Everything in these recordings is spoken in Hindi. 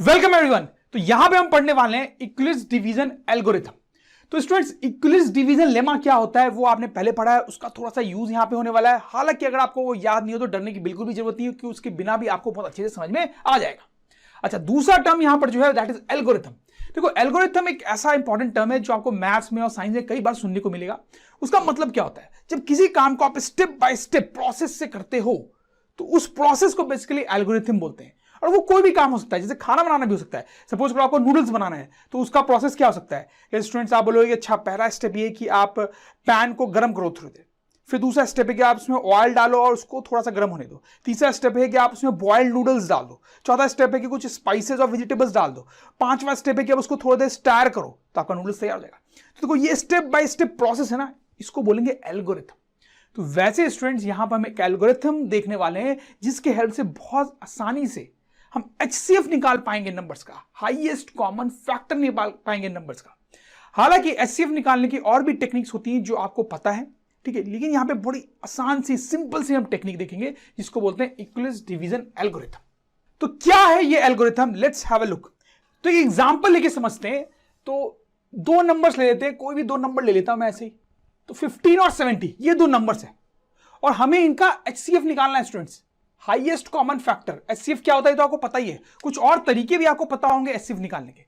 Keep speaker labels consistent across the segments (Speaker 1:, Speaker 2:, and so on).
Speaker 1: Welcome everyone. तो यहां पे हम पढ़ने वाले हैं इक्विलिब्रियम डिवीजन एल्गोरिथम। तो स्टूडेंट्स, इक्विलिब्रियम डिवीजन लेमा क्या होता है वो आपने पहले पढ़ा है, उसका थोड़ा सा यूज यहां पे होने वाला है। हालांकि अगर आपको वो याद नहीं हो तो डरने की बिल्कुल भी जरूरत नहीं है, क्योंकि उसके बिना भी आपको बहुत अच्छे से समझ में आ जाएगा। अच्छा, दूसरा टर्म यहां पर जो है दैट इज एल्गोरिथम। देखो, एल्गोरिथम एक ऐसा इंपॉर्टेंट टर्म है जो आपको मैथ्स में और साइंस में कई बार सुनने को मिलेगा। उसका मतलब क्या होता है? जब किसी काम को आप स्टेप बाय स्टेप प्रोसेस से करते हो तो उस प्रोसेस को बेसिकली एल्गोरिथम बोलते हैं। और वो कोई भी काम हो सकता है, जैसे खाना बनाना भी हो सकता है। सपोज करो आपको नूडल्स बनाना है तो उसका प्रोसेस क्या हो सकता है? स्टूडेंट्स, आप बोलोगे अच्छा, पहला स्टेप ये कि आप पैन को गर्म करो थोड़ी देर। फिर दूसरा स्टेप है कि आप उसमें ऑयल डालो और उसको थोड़ा सा गर्म होने दो। तीसरा स्टेप है कि आप उसमें बॉइल्ड नूडल्स डाल दो। चौथा स्टेप है कि कुछ स्पाइसेस और वेजिटेबल्स डाल दो। पांचवा स्टेप है कि आप उसको थोड़ी देर स्टार करो तो आपका नूडल्स तैयार हो जाएगा। तो देखो, ये स्टेप बाय स्टेप प्रोसेस है ना, इसको बोलेंगे एल्गोरिथम। तो वैसे स्टूडेंट्स, यहां पर हम एक एल्गोरिथम देखने वाले हैं जिसके हेल्प से बहुत आसानी से हम HCF निकाल पाएंगे, नंबर्स का हाईएस्ट कॉमन फैक्टर निकाल पाएंगे नंबर्स का। हालांकि HCF निकालने की और भी टेक्निक्स होती हैं जो आपको पता है, ठीक है, लेकिन यहां पे बड़ी आसान सी सिंपल सी हम टेक्निक देखेंगे जिसको बोलते हैं इक्विलिब्रियम डिवीजन एल्गोरिथम। तो क्या है ये algorithm? Let's have a look. तो एक एग्जांपल लेके समझते हैं। तो दो नंबर्स ले लेते हैं, कोई भी दो नंबर ले लेता हूं मैं ऐसे ही। तो 15 और 70 ये दो नंबर्स हैं और हमें इनका HCF निकालना है students, highest common factor. HCF क्या होता है तो आपको पता ही है, कुछ और तरीके भी आपको पता होंगे HCF निकालने के,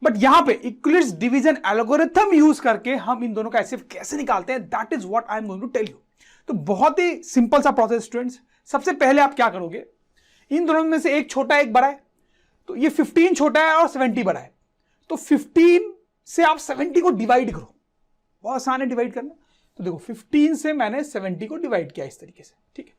Speaker 1: बट यहां पे इक्विलिब्रियम डिवीजन एल्गोरिथम यूज करके हम इन दोनों का HCF कैसे निकालते हैं, that is what I am going to tell you. तो बहुत ही सिंपल सा प्रोसेस स्टूडेंट्स। सबसे पहले आप क्या करोगे, इन दोनों में से एक छोटा एक बड़ा है। तो ये 15 छोटा है और 70 बड़ा है, तो 15 से आप 70 को डिवाइड करो। बहुत आसान है डिवाइड करना। तो देखो, 15 से मैंने 70 को डिवाइड किया इस तरीके से, ठीक है।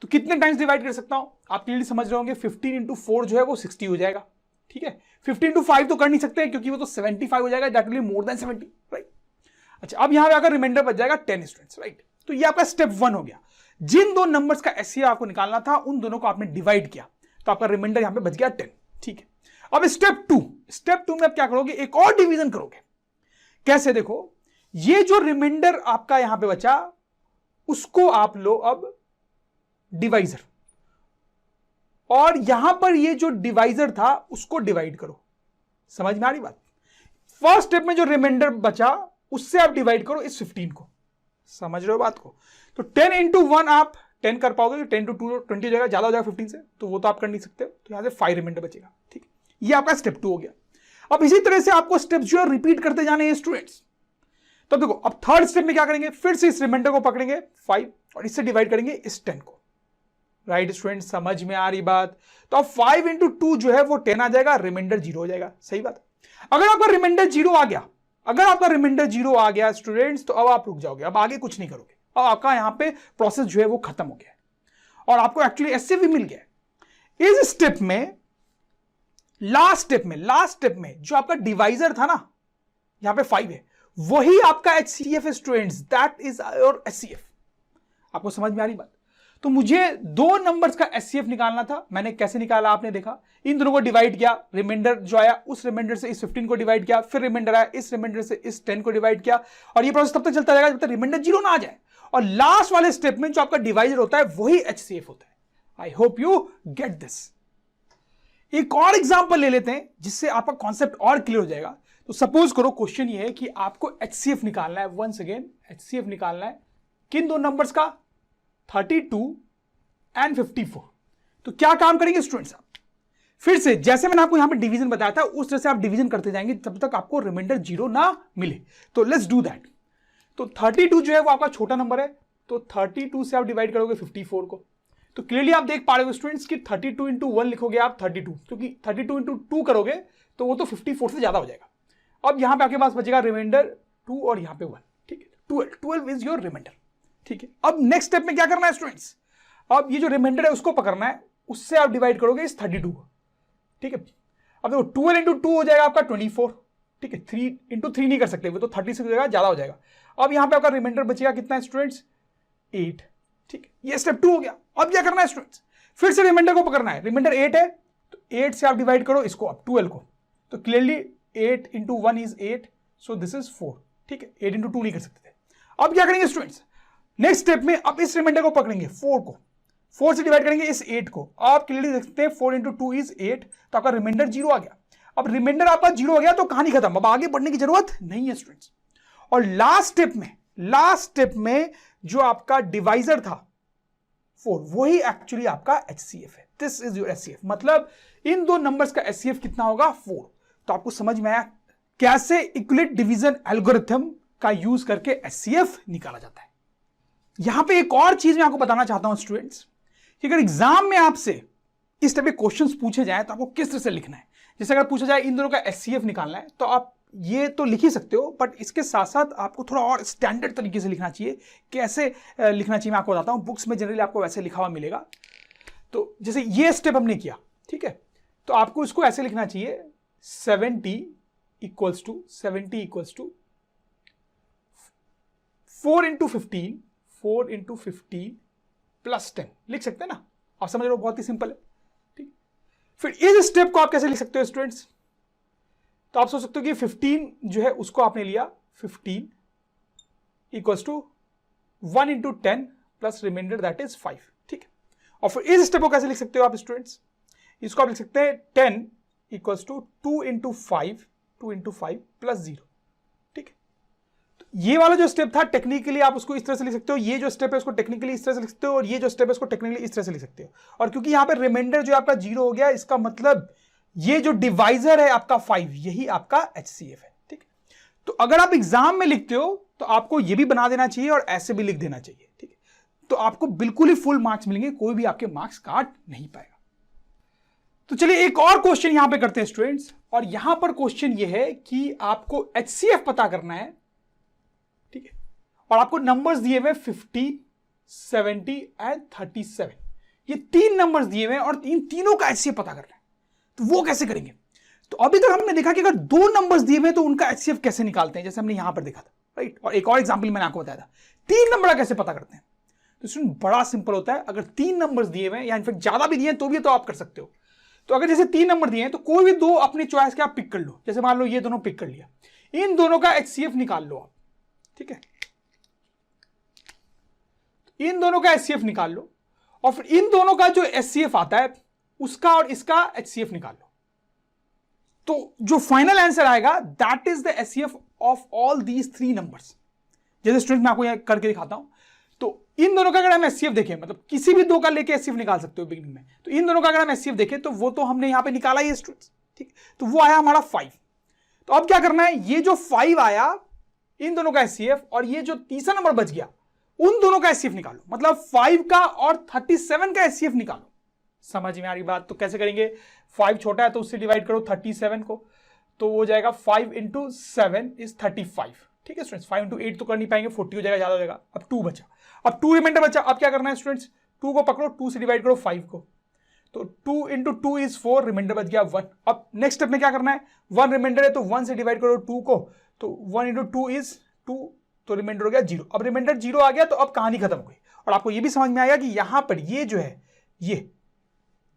Speaker 1: तो कितने टाइम्स डिवाइड कर सकता हूं, आप क्लियरली समझ रहे होंगे। 15 इंटू 4 जो है वो 60 हो जाएगा, ठीक है। 15 इंटू 5 तो कर नहीं सकते क्योंकि वो तो 75 हो जाएगा, that will be more than 70, right. अच्छा, अब यहां पे आकर रिमाइंडर बच जाएगा 10 स्टूडेंट्स, राइट। तो ये आपका स्टेप 1 हो गया। जिन दो नंबर्स का HCF आपको निकालना था उन दोनों को आपने डिवाइड किया तो आपका रिमाइंडर यहां पे बच गया 10, ठीक है। अब स्टेप 2 में आप क्या करोगे, एक और डिवीजन करोगे। कैसे? देखो, ये जो रिमाइंडर आपका यहां पे बचा उसको आप लो अब डिवाइजर, और यहां पर ये जो डिवाइजर था उसको डिवाइड करो। समझ में आ रही बात? फर्स्ट स्टेप में जो रिमाइंडर बचा उससे आप डिवाइड करो इस 15 को। समझ रहे हो बात को? तो 10 इंटू 1 आप 10 कर पाओगे, 10 टू 2 20 हो जाएगा, ज्यादा हो जाएगा 15 से, तो वो तो आप कर नहीं सकते। तो यहां से 5 रिमाइंडर बचेगा, ठीक। ये आपका स्टेप 2 हो गया। अब इसी तरह से आपको स्टेप्स जो है रिपीट करते जाने हैं स्टूडेंट्स। तो देखो, अब थर्ड स्टेप में क्या करेंगे, फिर से इस रिमाइंडर को पकड़ेंगे 5 और इससे डिवाइड करेंगे इस 10 को, राइट स्टूडेंट? समझ में आ रही बात? तो अब 5 इंटू 2 जो है वो 10 आ जाएगा, रिमाइंडर 0 हो जाएगा। सही बात। अगर आपका रिमाइंडर 0 आ गया, स्टूडेंट्स, तो अब आप रुक जाओगे, अब आगे कुछ नहीं करोगे। अब आपका यहां पे प्रोसेस जो है वो खत्म हो गया और आपको एक्चुअली HCF भी मिल गया। इस स्टेप में लास्ट स्टेप में जो आपका डिवाइजर था ना, यहां पे 5 है, वही आपका HCF है students, that is your HCF। आपको समझ में आ रही बात? तो मुझे दो नंबर्स का HCF निकालना था। मैंने कैसे निकाला आपने देखा, इन दोनों को डिवाइड किया, रिमाइंडर जो आया उस रिमाइंडर से इस 15 को डिवाइड किया, फिर रिमाइंडर आया इस रिमाइंडर से इस 10 को डिवाइड किया, और ये प्रोसेस तब तक चलता रहेगा जब तक रिमाइंडर 0 ना आ जाए। और लास्ट वाले स्टेप में जो आपका डिवाइजर होता है वही HCF होता है। I hope you get this. एक और एग्जाम्पल ले लेते हैं जिससे आपका कॉन्सेप्ट और क्लियर हो जाएगा। तो सपोज करो क्वेश्चन ये है कि आपको HCF निकालना है, वंस अगेन HCF निकालना है किन दो नंबर्स का, 32 एंड 54। तो क्या काम करेंगे स्टूडेंट्स, आप फिर से जैसे मैंने आपको यहां पे डिवीजन बताया था उस तरह से आप डिवीजन करते जाएंगे तब तक आपको रिमाइंडर 0 ना मिले। तो लेट्स डू दैट। तो 32 जो है वो आपका छोटा नंबर है, तो 32 से आप डिवाइड करोगे 54 को। तो क्लियरली आप देख पा रहे हो स्टूडेंट्स कि 32 इंटू 1 लिखोगे आप 32, क्योंकि 32 इंटू 2 करोगे तो वो तो 54 से ज्यादा हो जाएगा। अब यहां पे आपके पास बचेगा रिमाइंडर 2 और यहां पे 1, ठीक है। 12 इज योर रिमाइंडर, ठीक है। अब नेक्स्ट स्टेप में क्या करना है स्टूडेंट्स, अब ये जो रिमाइंडर है उसको पकड़ना है, उससे आप डिवाइड करोगे इस 32 को, ठीक है। अब देखो 12 इंटू 2 हो जाएगा आपका 24, ठीक है। 3 इंटू 3 नहीं कर सकते, वो तो 36 हो जाएगा, ज्यादा हो जाएगा। अब यहां पे आपका रिमाइंडर बचेगा कितना है स्टूडेंट्स, 8, ठीक है। ये स्टेप 2 हो गया। अब क्या करना है स्टूडेंट्स, फिर से रिमाइंडर को पकड़ना है। रिमाइंडर 8 है तो 8 से आप डिवाइड करो इसको, अब 12 को। तो clearly 8 into 1 is 8, so this is 4, ठीक है। 8 इंटू 2 नहीं कर सकते थे। अब क्या करेंगे स्टूडेंट्स, नेक्स्ट स्टेप में अब इस रिमाइंडर को पकड़ेंगे 4 को। 4 से डिवाइड करेंगे इस 8 को, आप क्लियरली देख सकते हैं 4 इंटू 2 इज 8, तो आपका रिमाइंडर 0 आ गया। अब रिमाइंडर आपका 0 हो गया तो कहानी खत्म, अब आगे बढ़ने की जरूरत नहीं है स्टूडेंट्स। और लास्ट स्टेप में जो आपका डिवाइजर था 4, वही एक्चुअली आपका HCF है। दिस इज योर HCF, मतलब इन दो नंबर्स का HCF कितना होगा 4। तो आपको समझ में आया कैसे इक्विलेट डिवीजन एल्गोरिथम का यूज करके HCF निकाला जाता है। यहां पे एक और चीज मैं आपको बताना चाहता हूं स्टूडेंट्स, कि अगर एग्जाम में आपसे इस टाइप के क्वेश्चंस पूछे जाए तो आपको किस तरह से लिखना है। जैसे अगर पूछा जाए इन दोनों का HCF निकालना है, तो आप ये तो लिख ही सकते हो, बट इसके साथ साथ आपको थोड़ा और स्टैंडर्ड तरीके से लिखना चाहिए। कैसे लिखना चाहिए मैं आपको बताता हूं, बुक्स में जनरली आपको वैसे लिखा हुआ मिलेगा। तो जैसे ये स्टेप हमने किया, ठीक है, तो आपको इसको ऐसे लिखना चाहिए 70 इक्वल्स टू 4 इंटू 15 प्लस 10 लिख सकते हैं ना, आप समझ रहे हो, बहुत ही सिंपल है। ठीक, फिर इस स्टेप को आप कैसे लिख सकते हो स्टूडेंट्स, तो आप सोच सकते हो कि 15 जो है उसको आपने लिया 15 equals to 1 into 10 plus remainder that is 5। ठीक है, और फिर इस स्टेप को कैसे लिख सकते हो आप स्टूडेंट्स, इसको आप लिख सकते हैं 10 इक्वल्स टू 2 इंटू 5 प्लस 0। ठीक है, तो ये वाला जो स्टेप था टेक्निकली आप उसको इस तरह से लिख सकते हो, ये जो स्टेप है उसको टेक्निकली इस तरह से लिख सकते हो, और ये जो स्टेप है उसको टेक्निकली इस तरह से लिख सकते हो। और क्योंकि यहां पर रिमाइंडर जो आपका 0 हो गया, इसका मतलब ये जो डिवाइजर है आपका 5, यही आपका HCF है। ठीक, तो अगर आप एग्जाम में लिखते हो तो आपको ये भी बना देना चाहिए और ऐसे भी लिख देना चाहिए। ठीक है, तो आपको बिल्कुल ही फुल मार्क्स मिलेंगे, कोई भी आपके मार्क्स काट नहीं पाएगा। तो चलिए एक और क्वेश्चन यहां पे करते हैं स्टूडेंट्स, और यहां पर क्वेश्चन ये है कि आपको HCF पता करना है। ठीक है, और आपको नंबर्स दिए हुए 50, 70 एंड 37, ये 3 नंबर्स दिए हुए हैं और इन तीनों का HCF पता करना है। तो वो कैसे करेंगे, तो अभी तक हमने देखा कि अगर 2 नंबर्स दिए हुए हैं तो उनका HCF कैसे निकालते हैं, जैसे हमने यहां पर देखा था, राइट। और एक और एग्जांपल मैंने आपको बताया था 3 नंबर का कैसे पता करते हैं। तो स्टूडेंट बड़ा सिंपल होता है, अगर 3 नंबर्स दिए हुए हैं या इनफैक्ट ज्यादा भी दिए हैं तो भी तो आप कर सकते हो। तो अगर जैसे 3 नंबर दिए हैं तो कोई भी 2 अपनी चॉइस के आप पिक कर लो, जैसे मान लो ये दोनों पिक कर लिया, इन दोनों का HCF निकाल लो आप। ठीक है, इन दोनों का HCF निकाल लो, और फिर इन दोनों का जो HCF आता है उसका और इसका HCF निकाल लो। तो जो फाइनल आंसर आएगा that is the HCF of all these 3 numbers. जैसे स्टूडेंट मैं आपको यहां करके दिखाता हूं, तो इन दोनों का अगर हम HCF देखें, मतलब किसी भी 2 का लेके HCF निकाल सकते हो बिगिनिंग में, तो इन दोनों का अगर हम HCF देखें तो वो तो हमने यहां पे निकाला ही है स्टूडेंट्स। ठीक, तो वो आया हमारा 5। तो अब क्या करना है, ये जो 5 आया इन दोनों का HCF, और ये जो तीसरा नंबर बच गया उन दोनों का HCF निकालो, मतलब 5 का और 37 का HCF निकालो। समझ में आ रही बात, तो कैसे करेंगे, 5 छोटा है तो उससे डिवाइड करो 37 को, तो वो जाएगा 5 इंटू 7 इज 35। ठीक है स्टूडेंट्स, 5 इंटू 8 तो कर नहीं पाएंगे, 40 हो जाएगा, ज्यादा हो जाएगा। अब 2 बचा, अब 2 रिमाइंडर बचा। अब क्या करना है स्टूडेंट्स, 2 को पकड़ो, 2 से डिवाइड करो 5 को, तो 2 इंटू 2 इज 4, रिमाइंडर बच गया 1। अब नेक्स्ट स्टेप में क्या करना है, 1 रिमाइंडर है तो 1 से डिवाइड करो 2 को, तो 1 इंटू 2 इज 2, तो रिमाइंडर हो गया 0। अब रिमाइंडर 0 आ गया तो अब कहानी खत्म हो गई। और आपको ये भी समझ में आएगा कि यहां पर ये जो है, ये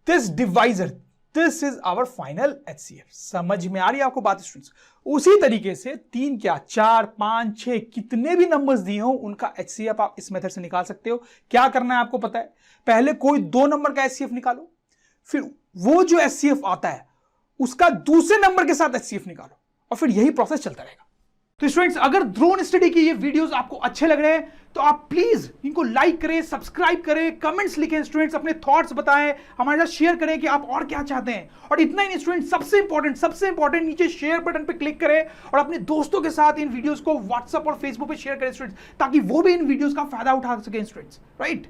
Speaker 1: this divisor, this is our final HCF। समझ में आ रही है आपको बात स्टूडेंट्स। उसी तरीके से 3 क्या 4, 5, 6 कितने भी नंबर्स दिए हो उनका HCF आप इस मेथड से निकाल सकते हो। क्या करना है आपको पता है, पहले कोई 2 नंबर का HCF निकालो, फिर वो जो HCF आता है उसका दूसरे नंबर के साथ HCF निकालो, और फिर यही प्रोसेस चलता रहेगा। तो स्टूडेंट्स अगर ड्रोन स्टडी के ये वीडियोस आपको अच्छे लग रहे हैं तो आप प्लीज इनको लाइक करें, सब्सक्राइब करें, कमेंट्स लिखें स्टूडेंट्स, अपने थॉट्स बताएं, हमारे साथ शेयर करें कि आप और क्या चाहते हैं। और इतना ही नहीं स्टूडेंट्स, सबसे इंपॉर्टेंट नीचे शेयर बटन पे क्लिक करें और अपने दोस्तों के साथ इन वीडियोस को व्हाट्सएप और फेसबुक पे शेयर करें स्टूडेंट्स, ताकि वो भी इन वीडियोस का फायदा उठा सकें स्टूडेंट्स, राइट।